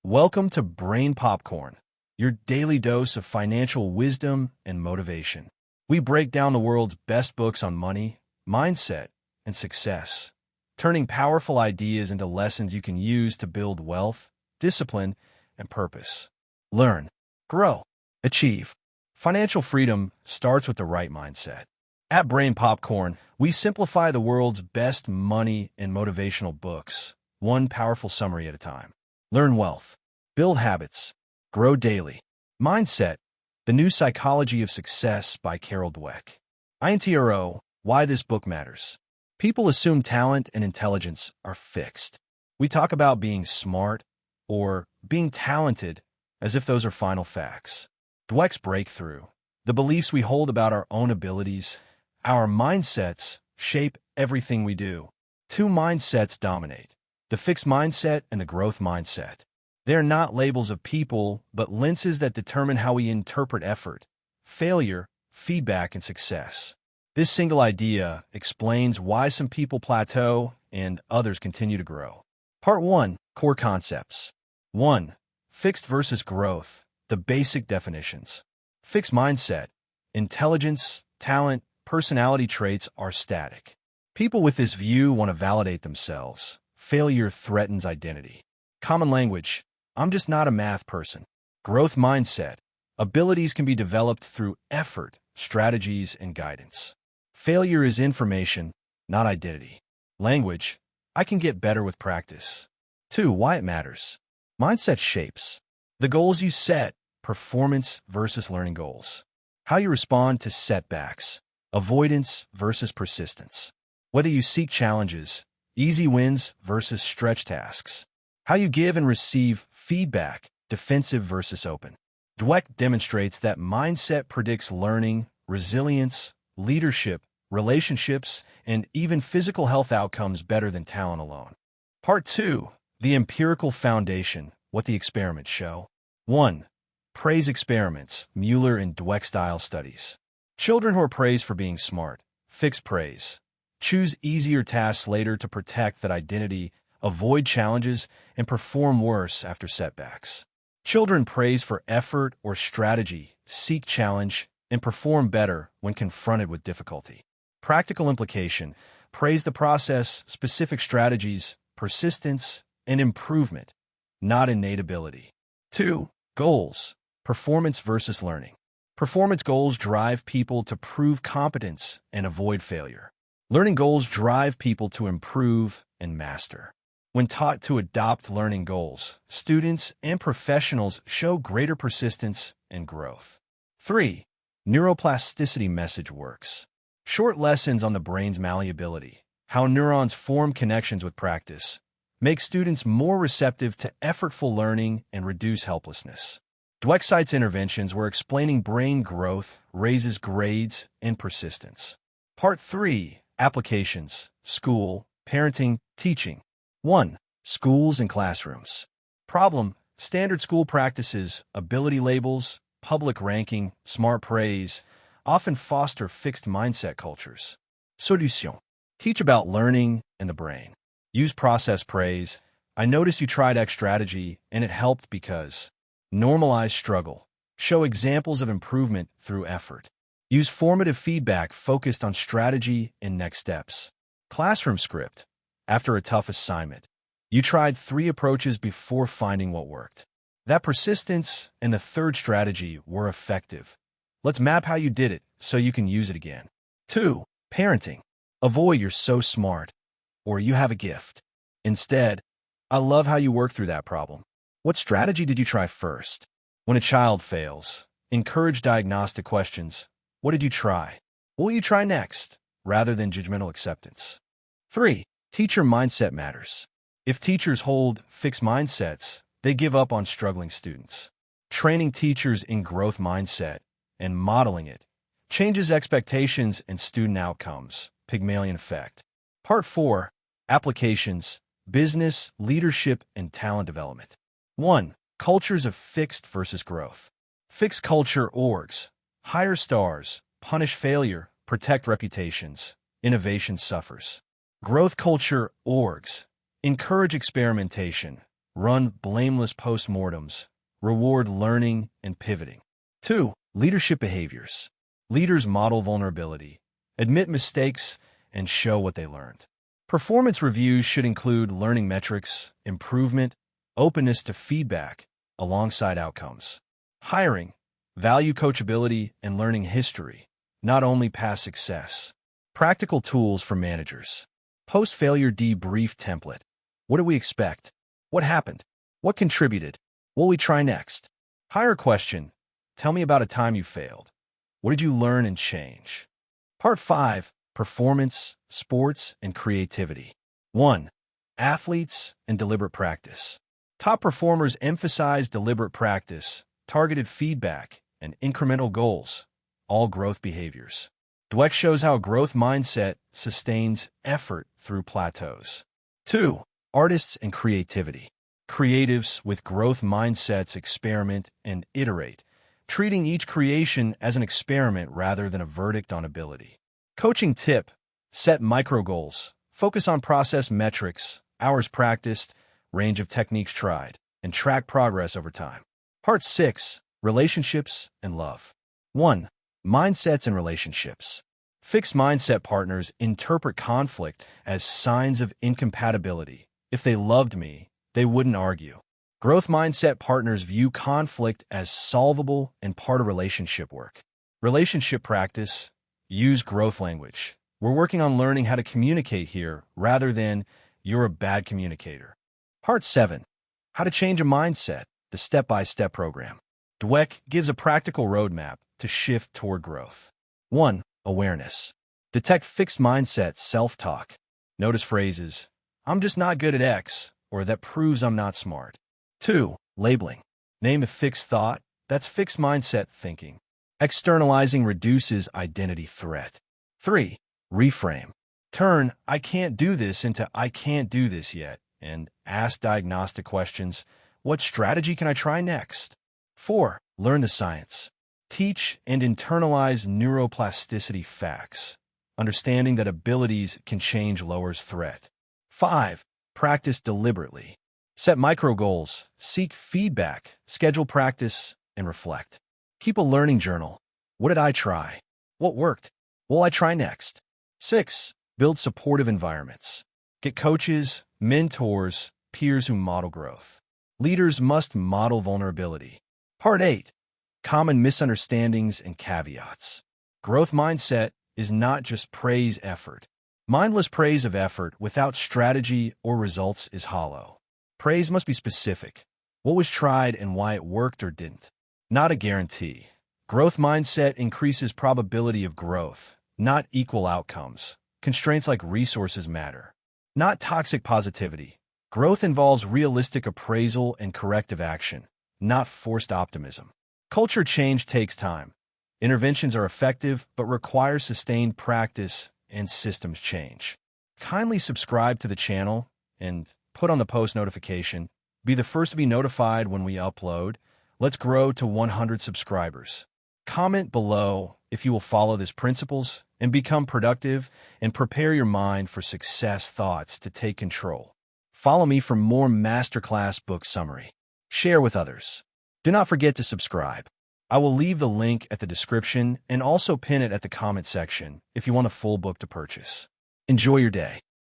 Welcome to Brain Popcorn, your daily dose of financial wisdom and motivation. We break down the world's best books on money, mindset, and success, turning powerful ideas into lessons you can use to build wealth, discipline, and purpose. Learn, grow, achieve. Financial freedom starts with the right mindset. At Brain Popcorn, we simplify the world's best money and motivational books, one powerful summary at a time. Learn wealth, build habits, grow daily. Mindset, The New Psychology of Success by Dweck. INTRO, Why This Book Matters. People assume talent and intelligence are fixed. We talk about being smart or being talented as if those are final facts. Dweck's breakthrough, the beliefs we hold about our own abilities, our mindsets, shape everything we do. Two mindsets dominate: the fixed mindset and the growth mindset. They are not labels of people, but lenses that determine how we interpret effort, failure, feedback, and success. This single idea explains why some people plateau and others continue to grow. Part 1. Core Concepts. 1. Fixed versus growth. The basic definitions. Fixed mindset. Intelligence, talent, personality traits are static. People with this view want to validate themselves. Failure threatens identity. Common language: I'm just not a math person. Growth mindset: abilities can be developed through effort, strategies, and guidance. Failure is information, not identity. Language: I can get better with practice. 2. Why it matters. Mindset shapes the goals you set. Performance versus learning goals. How you respond to setbacks. Avoidance versus persistence. Whether you seek challenges, easy wins versus stretch tasks. How you give and receive feedback, defensive versus open. Dweck demonstrates that mindset predicts learning, resilience, leadership, relationships, and even physical health outcomes better than talent alone. Part 2. The Empirical Foundation, What the Experiments Show. 1. Praise experiments, Mueller and Dweck-style studies. Children who are praised for being smart, fixed praise. Choose easier tasks later to protect that identity, avoid challenges, and perform worse after setbacks. Children praised for effort or strategy, seek challenge, and perform better when confronted with difficulty. Practical implication: praise the process, specific strategies, persistence, and improvement, not innate ability. 2. Goals. Performance versus learning. Performance goals drive people to prove competence and avoid failure. Learning goals drive people to improve and master. When taught to adopt learning goals, students and professionals show greater persistence and growth. 3. Neuroplasticity message works. Short lessons on the brain's malleability, how neurons form connections with practice, make students more receptive to effortful learning and reduce helplessness. Dweck cites interventions where explaining brain growth raises grades and persistence. Part 3. Applications, school, parenting, teaching. 1. Schools and classrooms. Problem: standard school practices, ability labels, public ranking, smart praise, often foster fixed mindset cultures. Solution: teach about learning and the brain. Use process praise. I noticed you tried X strategy and it helped because. Normalize struggle. Show examples of improvement through effort. Use formative feedback focused on strategy and next steps. Classroom script. After a tough assignment, you tried 3 approaches before finding what worked. That persistence and the third strategy were effective. Let's map how you did it so you can use it again. 2. Parenting. Avoid "you're so smart" or "you have a gift." Instead, "I love how you worked through that problem. What strategy did you try first?" When a child fails, encourage diagnostic questions. What did you try? What will you try next? Rather than judgmental acceptance. 3. Teacher mindset matters. If teachers hold fixed mindsets, they give up on struggling students. Training teachers in growth mindset and modeling it changes expectations and student outcomes. Pygmalion effect. Part 4. Applications, business, leadership, and talent development. 1. Cultures of fixed versus growth. Fixed culture orgs hire stars, punish failure, protect reputations. Innovation suffers. Growth culture orgs encourage experimentation, Run blameless postmortems. Reward learning and pivoting. 2. Leadership behaviors. Leaders model vulnerability, admit mistakes, and show what they learned. Performance reviews should include learning metrics, improvement, openness to feedback, alongside outcomes. Hiring. Value coachability and learning history, not only past success. Practical tools for managers. Post-failure debrief template. What do we expect? What happened? What contributed? What will we try next? Hire question. Tell me about a time you failed. What did you learn and change? Part 5. Performance, sports, and creativity. 1. Athletes and deliberate practice. Top performers emphasize deliberate practice, targeted feedback, and incremental goals, all growth behaviors. Dweck shows how a growth mindset sustains effort through plateaus. 2. Artists and creativity. Creatives with growth mindsets experiment and iterate, treating each creation as an experiment rather than a verdict on ability. Coaching tip. Set micro goals. Focus on process metrics, hours practiced, range of techniques tried, and track progress over time. Part 6. Relationships and love. 1. Mindsets and relationships. Fixed mindset partners interpret conflict as signs of incompatibility. If they loved me, they wouldn't argue. Growth mindset partners view conflict as solvable and part of relationship work. Relationship practice. Use growth language. We're working on learning how to communicate here rather than you're a bad communicator. Part 7. How to change a mindset, the step-by-step program. Dweck gives a practical roadmap to shift toward growth. 1. Awareness. Detect fixed mindset self-talk. Notice phrases, I'm just not good at X, or that proves I'm not smart. 2. Labeling. Name a fixed thought. That's fixed mindset thinking. Externalizing reduces identity threat. 3. Reframe. Turn I can't do this into I can't do this yet, and ask diagnostic questions. What strategy can I try next? 4. Learn the science. Teach and internalize neuroplasticity facts. Understanding that abilities can change lowers threat. 5. Practice deliberately. Set micro goals, seek feedback, schedule practice, and reflect. Keep a learning journal. What did I try? What worked? What will I try next? 6. Build supportive environments. Get coaches, mentors, peers who model growth. Leaders must model vulnerability. Part 8. Common misunderstandings and caveats. Growth mindset is not just praise effort. Mindless praise of effort without strategy or results is hollow. Praise must be specific. What was tried and why it worked or didn't. Not a guarantee. Growth mindset increases probability of growth, not equal outcomes. Constraints like resources matter. Not toxic positivity. Growth involves realistic appraisal and corrective action, not forced optimism. Culture change takes time. Interventions are effective but require sustained practice and systems change. Kindly subscribe to the channel and put on the post notification. Be the first to be notified when we upload. Let's grow to 100 subscribers. Comment below if you will follow these principles and become productive and prepare your mind for success thoughts to take control. Follow me for more masterclass book summary. Share with others. Do not forget to subscribe. I will leave the link at the description and also pin it at the comment section if you want a full book to purchase. Enjoy your day.